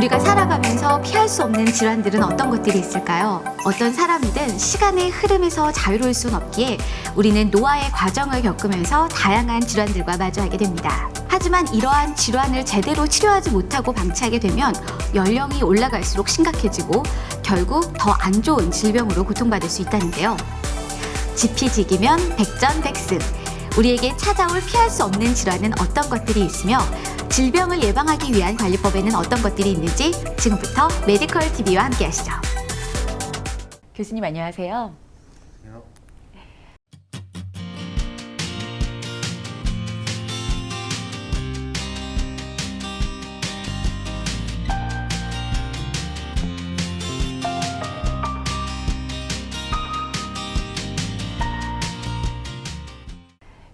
우리가 살아가면서 피할 수 없는 질환들은 어떤 것들이 있을까요? 어떤 사람이든 시간의 흐름에서 자유로울 수는 없기에 우리는 노화의 과정을 겪으면서 다양한 질환들과 마주하게 됩니다. 하지만 이러한 질환을 제대로 치료하지 못하고 방치하게 되면 연령이 올라갈수록 심각해지고 결국 더 안 좋은 질병으로 고통받을 수 있다는데요. 지피지기면 백전백승. 우리에게 찾아올 피할 수 없는 질환은 어떤 것들이 있으며 질병을 예방하기 위한 관리법에는 어떤 것들이 있는지 지금부터 메디컬 TV와 함께 하시죠. 교수님 안녕하세요.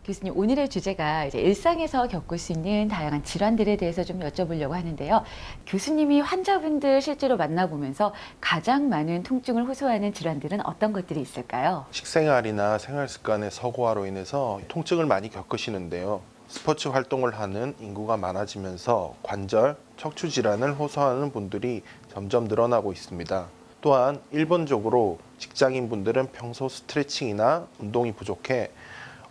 교수님, 오늘의 주제가 이제 일상에서 겪을 수 있는 다양한 질환들에 대해서 좀 여쭤보려고 하는데요. 교수님이 환자분들 실제로 만나보면서 가장 많은 통증을 호소하는 질환들은 어떤 것들이 있을까요? 식생활이나 생활 습관의 서구화로 인해서 통증을 많이 겪으시는데요. 스포츠 활동을 하는 인구가 많아지면서 관절, 척추 질환을 호소하는 분들이 점점 늘어나고 있습니다. 또한 일반적으로 직장인분들은 평소 스트레칭이나 운동이 부족해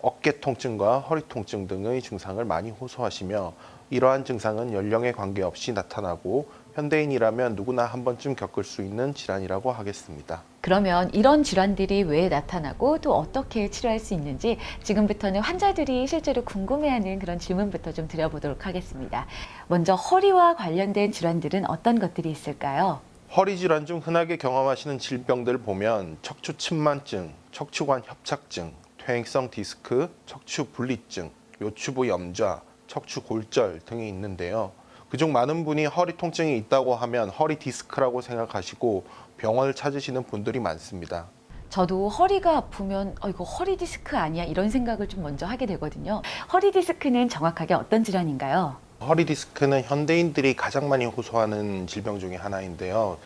어깨 통증과 허리 통증 등의 증상을 많이 호소하시며 이러한 증상은 연령에 관계없이 나타나고 현대인이라면 누구나 한 번쯤 겪을 수 있는 질환이라고 하겠습니다. 그러면 이런 질환들이 왜 나타나고 또 어떻게 치료할 수 있는지 지금부터는 환자들이 실제로 궁금해하는 그런 질문부터 좀 드려보도록 하겠습니다. 먼저 허리와 관련된 질환들은 어떤 것들이 있을까요? 허리 질환 중 흔하게 경험하시는 질병들 보면 척추 침만증, 척추관 협착증, 퇴행성 디스크, 척추 분리증, 요추부 염좌, 척추 골절 등이 있는데요. 그중 많은 분이 허리 통증이 있다고 하면 허리 디스크라고 생각하시고 병원을 찾으시는 분들이 많습니다. 저도 허리가 아프면 이거 허리 디스크 아니야? 이런 생각을 좀 먼저 하게 되거든요. 허리 디스크는 정확하게 어떤 질환인가요? 허리 디스크는 현대인들이 가장 많이 호소하는 질병 중에 하나인데요.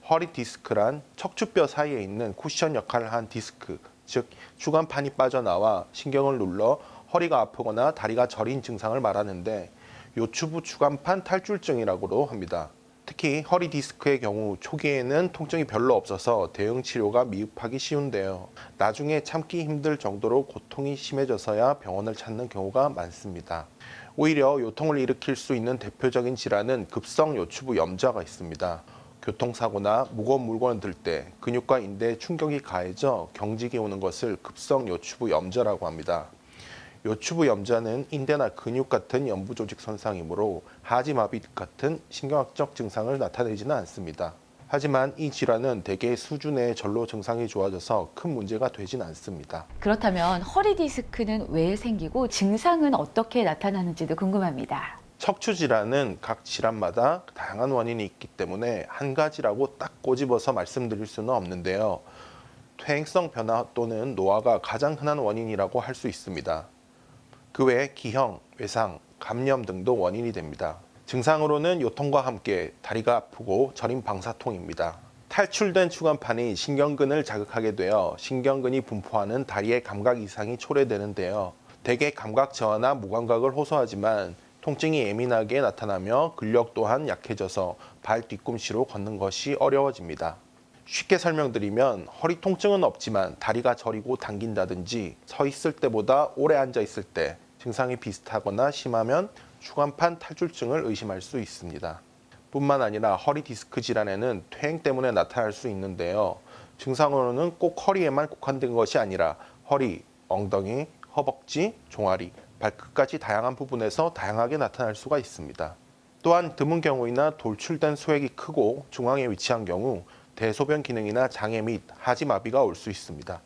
허리 디스크란 척추뼈 사이에 있는 쿠션 역할을 한 디스크, 즉 주간판이 빠져나와 신경을 눌러 허리가 아프거나 다리가 저린 증상을 말하는데 요추부 주간판 탈출증이라고도 합니다. 특히 허리 디스크의 경우 초기에는 통증이 별로 없어서 대응 치료가 미흡하기 쉬운데요. 나중에 참기 힘들 정도로 고통이 심해져서야 병원을 찾는 경우가 많습니다. 오히려 요통을 일으킬 수 있는 대표적인 질환은 급성 요추부 염좌가 있습니다. 교통사고나 무거운 물건을 들 때 근육과 인대에 충격이 가해져 경직이 오는 것을 급성 요추부 염좌라고 합니다. 요추부 염좌는 인대나 근육 같은 연부 조직 손상이므로 하지마비 같은 신경학적 증상을 나타내지는 않습니다. 하지만 이 질환은 대개 수준의 전로 증상이 좋아져서 큰 문제가 되진 않습니다. 그렇다면 허리 디스크는 왜 생기고 증상은 어떻게 나타나는지도 궁금합니다. 척추 질환은 각 질환마다 다양한 원인이 있기 때문에 한 가지라고 딱 꼬집어서 말씀드릴 수는 없는데요. 퇴행성 변화 또는 노화가 가장 흔한 원인이라고 할 수 있습니다. 그 외에 기형, 외상, 감염 등도 원인이 됩니다. 증상으로는 요통과 함께 다리가 아프고 저린 방사통입니다. 탈출된 추간판이 신경근을 자극하게 되어 신경근이 분포하는 다리의 감각 이상이 초래되는데요. 대개 감각 저하나 무감각을 호소하지만 통증이 예민하게 나타나며 근력 또한 약해져서 발 뒤꿈치로 걷는 것이 어려워집니다. 쉽게 설명드리면 허리 통증은 없지만 다리가 저리고 당긴다든지 서 있을 때보다 오래 앉아 있을 때 증상이 비슷하거나 심하면 추간판 탈출증을 의심할 수 있습니다. 뿐만 아니라 허리 디스크 질환에는 퇴행 때문에 나타날 수 있는데요. 증상으로는 꼭 허리에만 국한된 것이 아니라 허리, 엉덩이, 허벅지, 종아리, 발끝까지 다양한 부분에서 다양하게 나타날 수가 있습니다. 또한 드문 경우이나 돌출된 수액이 크고 중앙에 위치한 경우 대소변 기능이나 장애 및 하지마비가 올 수 있습니다.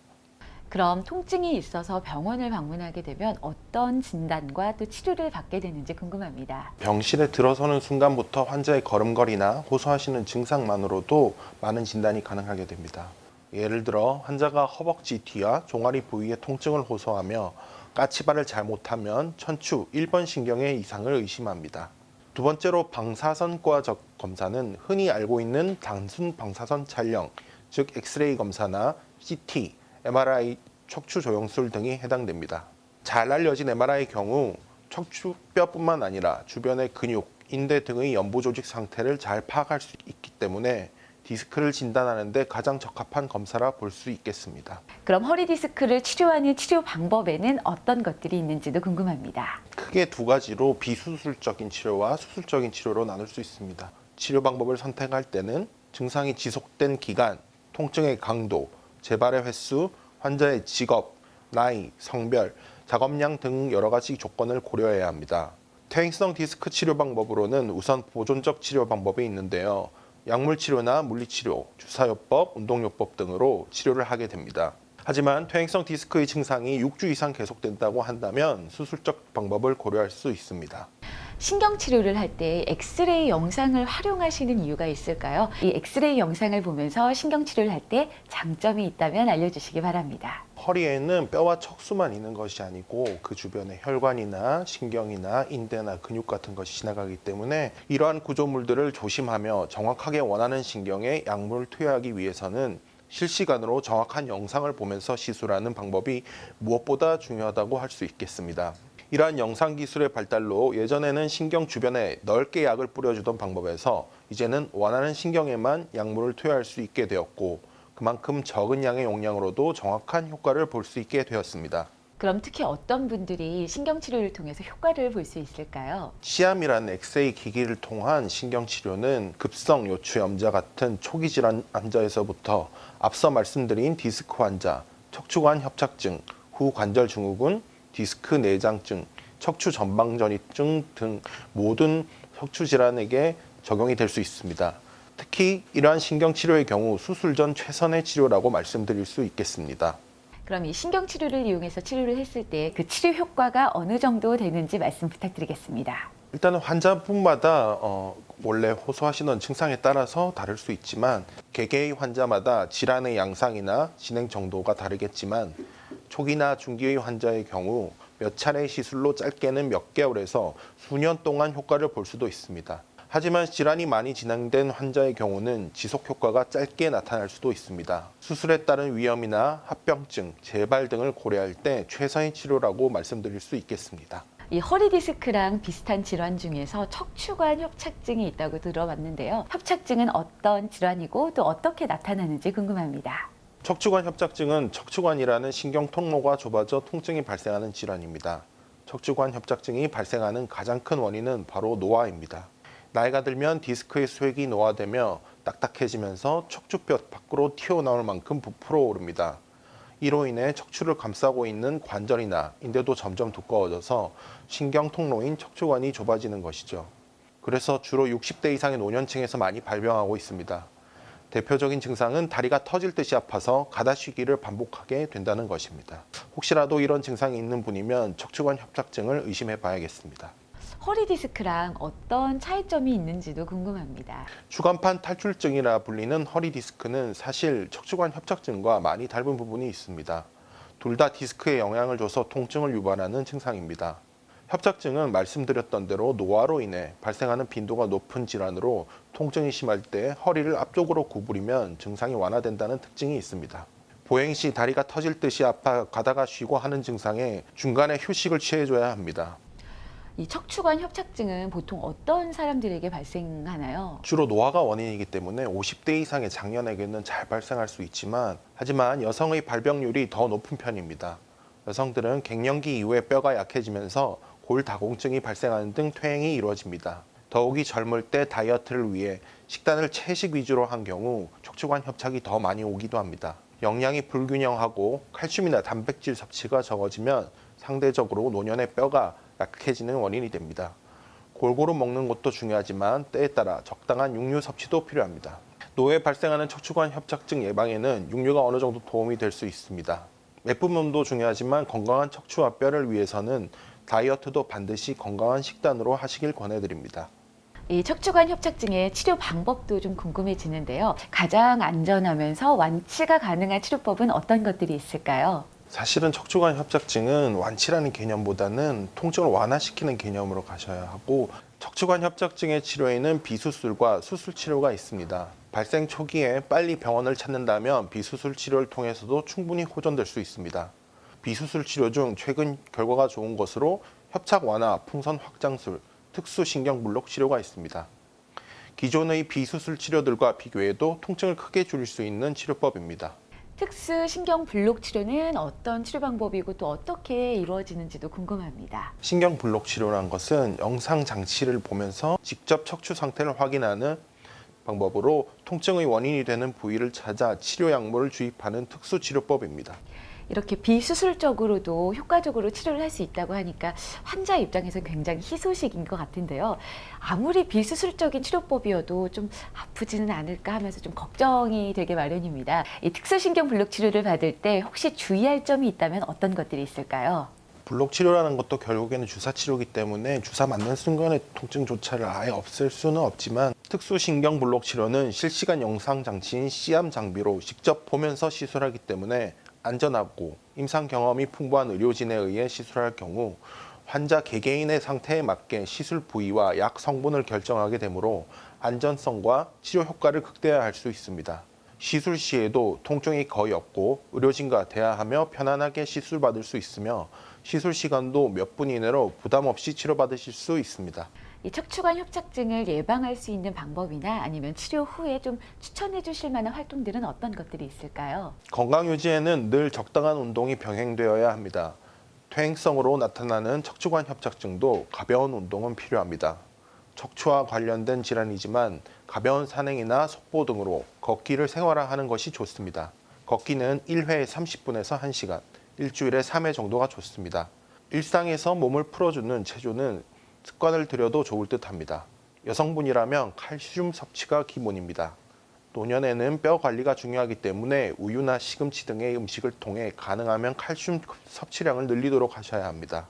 그럼 통증이 있어서 병원을 방문하게 되면 어떤 진단과 또 치료를 받게 되는지 궁금합니다. 병실에 들어서는 순간부터 환자의 걸음걸이나 호소하시는 증상만으로도 많은 진단이 가능하게 됩니다. 예를 들어 환자가 허벅지 뒤와 종아리 부위의 통증을 호소하며 까치발을 잘못하면 천추 1번 신경의 이상을 의심합니다. 두 번째로 방사선과적 검사는 흔히 알고 있는 단순 방사선 촬영, 즉 엑스레이 검사나 CT, MRI, 척추 조영술 등이 해당됩니다. 잘 알려진 MRI 경우 척추뼈뿐만 아니라 주변의 근육, 인대 등의 연부 조직 상태를 잘 파악할 수 있기 때문에 디스크를 진단하는 데 가장 적합한 검사라 볼 수 있겠습니다. 그럼 허리 디스크를 치료하는 치료 방법에는 어떤 것들이 있는지도 궁금합니다. 크게 두 가지로 비수술적인 치료와 수술적인 치료로 나눌 수 있습니다. 치료 방법을 선택할 때는 증상이 지속된 기간, 통증의 강도, 재발의 횟수, 환자의 직업, 나이, 성별, 작업량 등 여러 가지 조건을 고려해야 합니다. 퇴행성 디스크 치료 방법으로는 우선 보존적 치료 방법이 있는데요. 약물 치료나 물리치료, 주사요법, 운동요법 등으로 치료를 하게 됩니다. 하지만 퇴행성 디스크의 증상이 6주 이상 계속된다고 한다면 수술적 방법을 고려할 수 있습니다. 신경치료를 할 때 엑스레이 영상을 활용하시는 이유가 있을까요? 이 엑스레이 영상을 보면서 신경치료를 할 때 장점이 있다면 알려주시기 바랍니다. 허리에는 뼈와 척수만 있는 것이 아니고 그 주변에 혈관이나 신경이나 인대나 근육 같은 것이 지나가기 때문에 이러한 구조물들을 조심하며 정확하게 원하는 신경에 약물을 투여하기 위해서는 실시간으로 정확한 영상을 보면서 시술하는 방법이 무엇보다 중요하다고 할 수 있겠습니다. 이러한 영상 기술의 발달로 예전에는 신경 주변에 넓게 약을 뿌려주던 방법에서 이제는 원하는 신경에만 약물을 투여할 수 있게 되었고 그만큼 적은 양의 용량으로도 정확한 효과를 볼 수 있게 되었습니다. 그럼 특히 어떤 분들이 신경치료를 통해서 효과를 볼 수 있을까요? 시암이라는 엑스레이 기기를 통한 신경치료는 급성 요추염자 같은 초기 질환 환자에서부터 앞서 말씀드린 디스크 환자, 척추관 협착증, 후관절 증후군, 디스크 내장증, 척추 전방전이증 등 모든 척추 질환에게 적용이 될 수 있습니다. 특히 이러한 신경치료의 경우 수술 전 최선의 치료라고 말씀드릴 수 있겠습니다. 그럼 이 신경치료를 이용해서 치료를 했을 때 그 치료 효과가 어느 정도 되는지 말씀 부탁드리겠습니다. 일단은 환자분마다 원래 호소하시는 증상에 따라서 다를 수 있지만 개개의 환자마다 질환의 양상이나 진행 정도가 다르겠지만 초기나 중기의 환자의 경우 몇 차례의 시술로 짧게는 몇 개월에서 수년 동안 효과를 볼 수도 있습니다. 하지만 질환이 많이 진행된 환자의 경우는 지속 효과가 짧게 나타날 수도 있습니다. 수술에 따른 위험이나 합병증, 재발 등을 고려할 때 최선의 치료라고 말씀드릴 수 있겠습니다. 이 허리 디스크랑 비슷한 질환 중에서 척추관 협착증이 있다고 들어봤는데요. 협착증은 어떤 질환이고 또 어떻게 나타나는지 궁금합니다. 척추관 협착증은 척추관이라는 신경 통로가 좁아져 통증이 발생하는 질환입니다. 척추관 협착증이 발생하는 가장 큰 원인은 바로 노화입니다. 나이가 들면 디스크의 수액이 노화되며 딱딱해지면서 척추뼈 밖으로 튀어나올 만큼 부풀어 오릅니다. 이로 인해 척추를 감싸고 있는 관절이나 인대도 점점 두꺼워져서 신경 통로인 척추관이 좁아지는 것이죠. 그래서 주로 60대 이상의 노년층에서 많이 발병하고 있습니다. 대표적인 증상은 다리가 터질 듯이 아파서 가다쉬기를 반복하게 된다는 것입니다. 혹시라도 이런 증상이 있는 분이면 척추관 협착증을 의심해 봐야겠습니다. 허리 디스크랑 어떤 차이점이 있는지도 궁금합니다. 추간판 탈출증이라 불리는 허리 디스크는 사실 척추관 협착증과 많이 닮은 부분이 있습니다. 둘 다 디스크에 영향을 줘서 통증을 유발하는 증상입니다. 협착증은 말씀드렸던 대로 노화로 인해 발생하는 빈도가 높은 질환으로 통증이 심할 때 허리를 앞쪽으로 구부리면 증상이 완화된다는 특징이 있습니다. 보행 시 다리가 터질 듯이 아파 가다가 쉬고 하는 증상에 중간에 휴식을 취해줘야 합니다. 이 척추관 협착증은 보통 어떤 사람들에게 발생하나요? 주로 노화가 원인이기 때문에 50대 이상의 장년에게는 잘 발생할 수 있지만 하지만 여성의 발병률이 더 높은 편입니다. 여성들은 갱년기 이후에 뼈가 약해지면서 골다공증이 발생하는 등 퇴행이 이루어집니다. 더욱이 젊을 때 다이어트를 위해 식단을 채식 위주로 한 경우 척추관 협착이 더 많이 오기도 합니다. 영양이 불균형하고 칼슘이나 단백질 섭취가 적어지면 상대적으로 노년의 뼈가 약해지는 원인이 됩니다. 골고루 먹는 것도 중요하지만 때에 따라 적당한 육류 섭취도 필요합니다. 노후에 발생하는 척추관 협착증 예방에는 육류가 어느 정도 도움이 될 수 있습니다. 맵부분도 중요하지만 건강한 척추와 뼈를 위해서는 다이어트도 반드시 건강한 식단으로 하시길 권해드립니다. 이 척추관 협착증의 치료 방법도 좀 궁금해지는데요. 가장 안전하면서 완치가 가능한 치료법은 어떤 것들이 있을까요? 사실은 척추관 협착증은 완치라는 개념보다는 통증을 완화시키는 개념으로 가셔야 하고 척추관 협착증의 치료에는 비수술과 수술 치료가 있습니다. 발생 초기에 빨리 병원을 찾는다면 비수술 치료를 통해서도 충분히 호전될 수 있습니다. 비수술 치료 중 최근 결과가 좋은 것으로 협착 완화, 풍선 확장술, 특수신경블록 치료가 있습니다. 기존의 비수술 치료들과 비교해도 통증을 크게 줄일 수 있는 치료법입니다. 특수신경블록 치료는 어떤 치료 방법이고 또 어떻게 이루어지는지도 궁금합니다. 신경블록 치료란 것은 영상 장치를 보면서 직접 척추 상태를 확인하는 방법으로 통증의 원인이 되는 부위를 찾아 치료 약물을 주입하는 특수치료법입니다. 이렇게 비수술적으로도 효과적으로 치료를 할 수 있다고 하니까 환자 입장에서는 굉장히 희소식인 것 같은데요. 아무리 비수술적인 치료법이어도 좀 아프지는 않을까 하면서 좀 걱정이 되게 마련입니다. 이 특수신경블록 치료를 받을 때 혹시 주의할 점이 있다면 어떤 것들이 있을까요? 블록 치료라는 것도 결국에는 주사 치료이기 때문에 주사 맞는 순간에 통증조차를 아예 없앨 수는 없지만 특수신경 블록 치료는 실시간 영상 장치인 C암 장비로 직접 보면서 시술하기 때문에 안전하고 임상 경험이 풍부한 의료진에 의해 시술할 경우 환자 개개인의 상태에 맞게 시술 부위와 약 성분을 결정하게 되므로 안전성과 치료 효과를 극대화할 수 있습니다. 시술 시에도 통증이 거의 없고 의료진과 대화하며 편안하게 시술받을 수 있으며 시술 시간도 몇 분 이내로 부담 없이 치료받으실 수 있습니다. 이 척추관 협착증을 예방할 수 있는 방법이나 아니면 치료 후에 좀 추천해 주실 만한 활동들은 어떤 것들이 있을까요? 건강 유지에는 늘 적당한 운동이 병행되어야 합니다. 퇴행성으로 나타나는 척추관 협착증도 가벼운 운동은 필요합니다. 척추와 관련된 질환이지만 가벼운 산행이나 속보 등으로 걷기를 생활화하는 것이 좋습니다. 걷기는 1회에 30분에서 1시간, 일주일에 3회 정도가 좋습니다. 일상에서 몸을 풀어주는 체조는 습관을 들여도 좋을 듯합니다. 여성분이라면 칼슘 섭취가 기본입니다. 노년에는 뼈 관리가 중요하기 때문에 우유나 시금치 등의 음식을 통해 가능하면 칼슘 섭취량을 늘리도록 하셔야 합니다.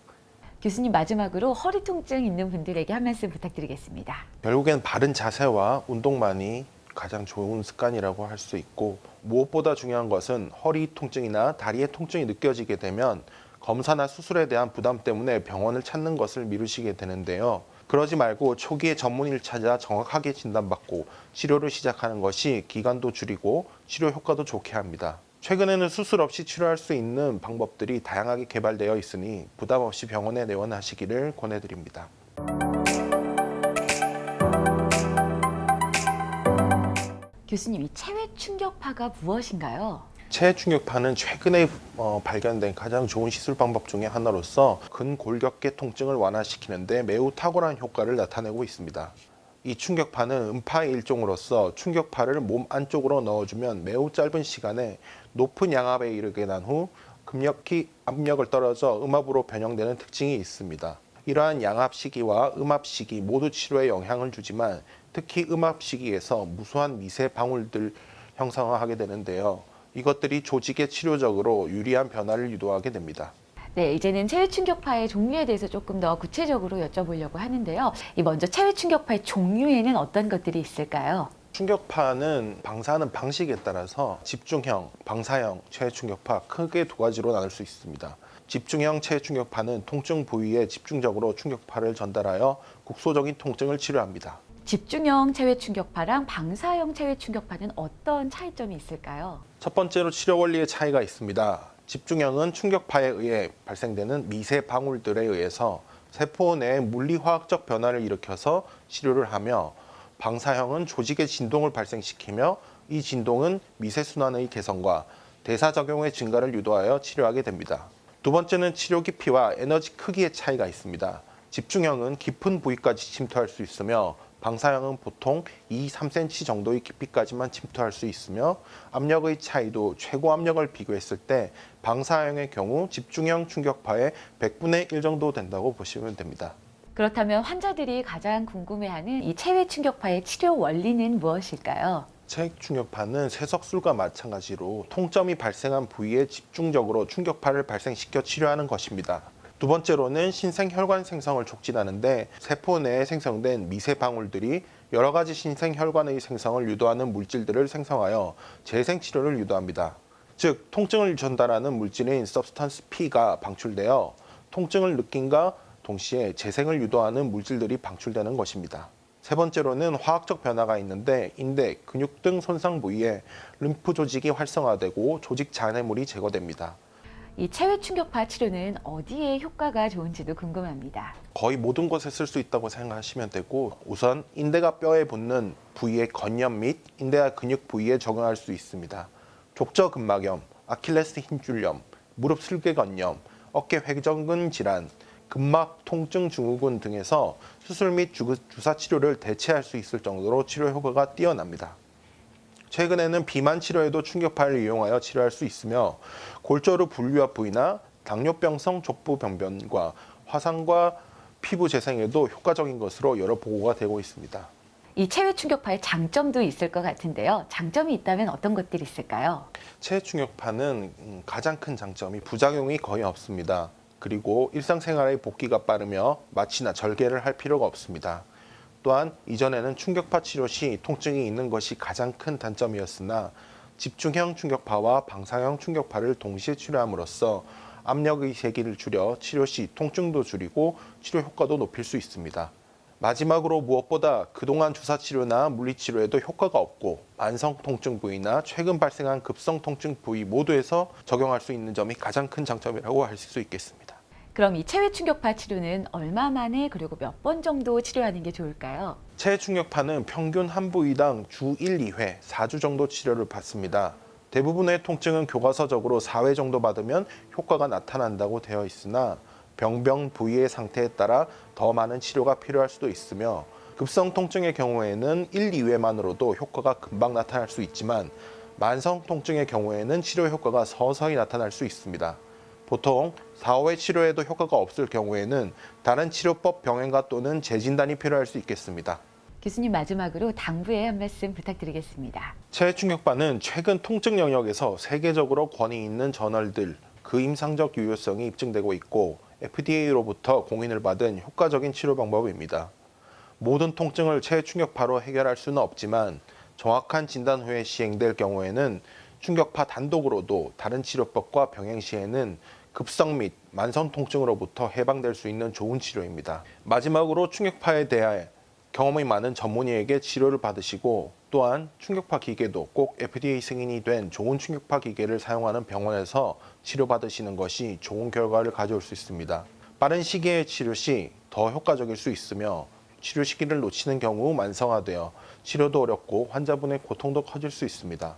교수님, 마지막으로 허리 통증 있는 분들에게 한 말씀 부탁드리겠습니다. 결국엔 바른 자세와 운동만이 가장 좋은 습관이라고 할 수 있고 무엇보다 중요한 것은 허리 통증이나 다리의 통증이 느껴지게 되면 검사나 수술에 대한 부담 때문에 병원을 찾는 것을 미루시게 되는데요. 그러지 말고 초기에 전문의를 찾아 정확하게 진단받고 치료를 시작하는 것이 기간도 줄이고 치료 효과도 좋게 합니다. 최근에는 수술 없이 치료할 수 있는 방법들이 다양하게 개발되어 있으니 부담 없이 병원에 내원하시기를 권해드립니다. 교수님, 이 체외 충격파가 무엇인가요? 체외 충격파는 최근에 발견된 가장 좋은 시술 방법 중에 하나로서 근골격계 통증을 완화시키는데 매우 탁월한 효과를 나타내고 있습니다. 이 충격파는 음파의 일종으로서 충격파를 몸 안쪽으로 넣어주면 매우 짧은 시간에 높은 양압에 이르게 난 후 급격히 압력을 떨어져 음압으로 변형되는 특징이 있습니다. 이러한 양압 시기와 음압 시기 모두 치료에 영향을 주지만 특히 음압 시기에서 무수한 미세 방울들 형성하게 되는데요. 이것들이 조직에 치료적으로 유리한 변화를 유도하게 됩니다. 네, 이제는 체외 충격파의 종류에 대해서 조금 더 구체적으로 여쭤보려고 하는데요. 먼저 체외 충격파의 종류에는 어떤 것들이 있을까요? 충격파는 방사하는 방식에 따라서 집중형, 방사형 체외 충격파 크게 두 가지로 나눌 수 있습니다. 집중형 체외 충격파는 통증 부위에 집중적으로 충격파를 전달하여 국소적인 통증을 치료합니다. 집중형 체외 충격파랑 방사형 체외 충격파는 어떤 차이점이 있을까요? 첫 번째로 치료 원리의 차이가 있습니다. 집중형은 충격파에 의해 발생되는 미세 방울들에 의해서 세포 내에 물리화학적 변화를 일으켜서 치료를 하며 방사형은 조직의 진동을 발생시키며 이 진동은 미세순환의 개선과 대사작용의 증가를 유도하여 치료하게 됩니다. 두 번째는 치료 깊이와 에너지 크기의 차이가 있습니다. 집중형은 깊은 부위까지 침투할 수 있으며 방사형은 보통 2-3cm 정도의 깊이까지만 침투할 수 있으며 압력의 차이도 최고 압력을 비교했을 때 방사형의 경우 집중형 충격파의 100분의 1 정도 된다고 보시면 됩니다. 그렇다면 환자들이 가장 궁금해하는 이 체외 충격파의 치료 원리는 무엇일까요? 체외 충격파는 세석술과 마찬가지로 통점이 발생한 부위에 집중적으로 충격파를 발생시켜 치료하는 것입니다. 두 번째로는 신생혈관 생성을 촉진하는데 세포 내에 생성된 미세 방울들이 여러 가지 신생혈관의 생성을 유도하는 물질들을 생성하여 재생 치료를 유도합니다. 즉, 통증을 전달하는 물질인 substance P가 방출되어 통증을 느낀과 동시에 재생을 유도하는 물질들이 방출되는 것입니다. 세 번째로는 화학적 변화가 있는데 인대, 근육 등 손상 부위에 림프 조직이 활성화되고 조직 잔해물이 제거됩니다. 이 체외 충격파 치료는 어디에 효과가 좋은지도 궁금합니다. 거의 모든 곳에 쓸 수 있다고 생각하시면 되고, 우선 인대가 뼈에 붙는 부위의 건염 및 인대와 근육 부위에 적용할 수 있습니다. 족저근막염, 아킬레스 힘줄염, 무릎 슬개건염, 어깨 회전근 질환, 근막 통증 증후군 등에서 수술 및 주사 치료를 대체할 수 있을 정도로 치료 효과가 뛰어납니다. 최근에는 비만 치료에도 충격파를 이용하여 치료할 수 있으며, 골저루 분류압 부위나 당뇨병성 족부병변과 화상과 피부 재생에도 효과적인 것으로 여러 보고가 되고 있습니다. 이 체외 충격파의 장점도 있을 것 같은데요. 장점이 있다면 어떤 것들이 있을까요? 체외 충격파는 가장 큰 장점이 부작용이 거의 없습니다. 그리고 일상생활의 복귀가 빠르며 마취나 절개를 할 필요가 없습니다. 또한 이전에는 충격파 치료 시 통증이 있는 것이 가장 큰 단점이었으나, 집중형 충격파와 방사형 충격파를 동시에 치료함으로써 압력의 세기를 줄여 치료 시 통증도 줄이고 치료 효과도 높일 수 있습니다. 마지막으로 무엇보다 그동안 주사 치료나 물리 치료에도 효과가 없고 만성 통증 부위나 최근 발생한 급성 통증 부위 모두에서 적용할 수 있는 점이 가장 큰 장점이라고 할 수 있겠습니다. 그럼 이 체외 충격파 치료는 얼마 만에 그리고 몇 번 정도 치료하는 게 좋을까요? 체외 충격파는 평균 한 부위당 주 1, 2회, 4주 정도 치료를 받습니다. 대부분의 통증은 교과서적으로 4회 정도 받으면 효과가 나타난다고 되어 있으나, 병변 부위의 상태에 따라 더 많은 치료가 필요할 수도 있으며, 급성 통증의 경우에는 1, 2회만으로도 효과가 금방 나타날 수 있지만, 만성 통증의 경우에는 치료 효과가 서서히 나타날 수 있습니다. 보통 4, 5회 치료에도 효과가 없을 경우에는 다른 치료법 병행과 또는 재진단이 필요할 수 있겠습니다. 교수님, 마지막으로 당부의 한 말씀 부탁드리겠습니다. 체외 충격파는 최근 통증 영역에서 세계적으로 권위 있는 저널들, 그 임상적 유효성이 입증되고 있고 FDA로부터 공인을 받은 효과적인 치료 방법입니다. 모든 통증을 체외 충격파로 해결할 수는 없지만, 정확한 진단 후에 시행될 경우에는 충격파 단독으로도 다른 치료법과 병행 시에는 급성 및 만성 통증으로부터 해방될 수 있는 좋은 치료입니다. 마지막으로 충격파에 대해 경험이 많은 전문의에게 치료를 받으시고, 또한 충격파 기계도 꼭 FDA 승인이 된 좋은 충격파 기계를 사용하는 병원에서 치료받으시는 것이 좋은 결과를 가져올 수 있습니다. 빠른 시기의 치료 시 더 효과적일 수 있으며, 치료 시기를 놓치는 경우 만성화되어 치료도 어렵고 환자분의 고통도 커질 수 있습니다.